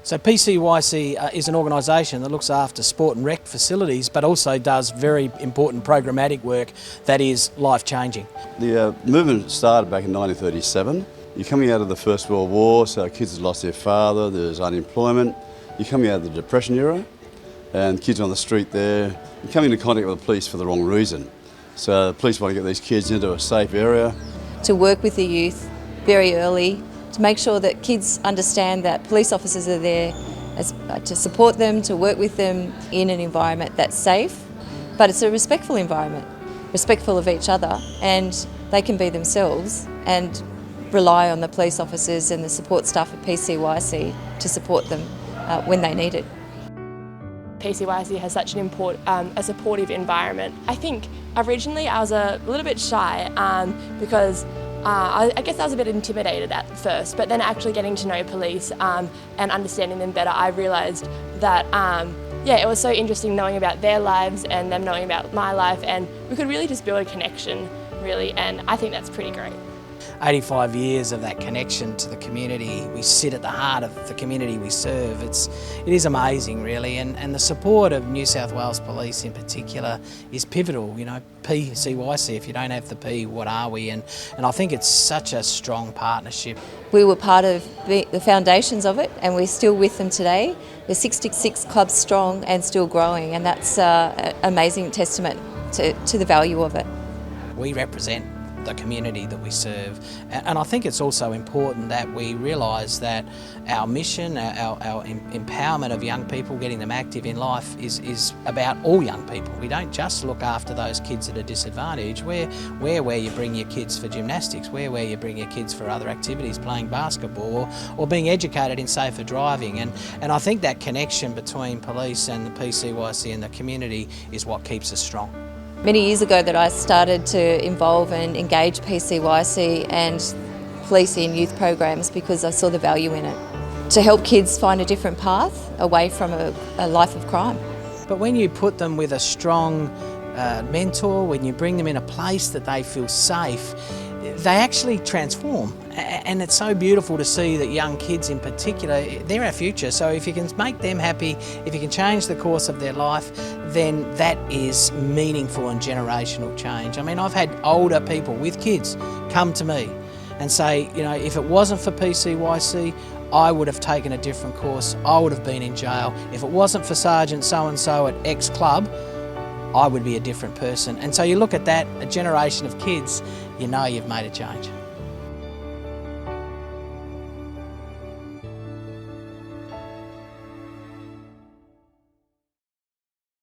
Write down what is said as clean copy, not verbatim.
So PCYC is an organisation that looks after sport and rec facilities, but also does very important programmatic work that is life-changing. The movement started back in 1937. You're coming out of the First World War, so kids had lost their father, there's unemployment. You're coming out of the Depression era, and kids on the street there. You're coming into contact with the police for the wrong reason. So the police want to get these kids into a safe area. To work with the youth very early, to make sure that kids understand that police officers are there to support them, to work with them in an environment that's safe, but it's a respectful environment, respectful of each other, and they can be themselves and rely on the police officers and the support staff at PCYC to support them when they need it. PCYC has such a supportive environment. I think originally I was a little bit shy because I guess I was a bit intimidated at first, but then actually getting to know police and understanding them better, I realised that it was so interesting knowing about their lives and them knowing about my life, and we could really just build a connection, really, and I think that's pretty great. 85 years of that connection to the community. We sit at the heart of the community we serve. It is amazing, really, and the support of New South Wales Police in particular is pivotal. You know, PCYC, if you don't have the P, what are we? And I think it's such a strong partnership. We were part of the foundations of it, and we're still with them today. We're 66 clubs strong and still growing, and that's an amazing testament to the value of it. We represent the community that we serve, and I think it's also important that we realise that our mission, our empowerment of young people, getting them active in life is about all young people. We don't just look after those kids at a disadvantage. We're where you bring your kids for gymnastics, we're where you bring your kids for other activities, playing basketball or being educated in safer driving, and I think that connection between police and the PCYC and the community is what keeps us strong. Many years ago that I started to involve and engage PCYC and police in youth programs because I saw the value in it, to help kids find a different path away from a life of crime. But when you put them with a strong mentor, when you bring them in a place that they feel safe, they actually transform. And it's so beautiful to see that young kids in particular, they're our future. So if you can make them happy, if you can change the course of their life, then that is meaningful and generational change. I mean, I've had older people with kids come to me and say, you know, if it wasn't for PCYC, I would have taken a different course, I would have been in jail. If it wasn't for Sergeant so-and-so at X club, I would be a different person. And so you look at that, a generation of kids, you know you've made a change.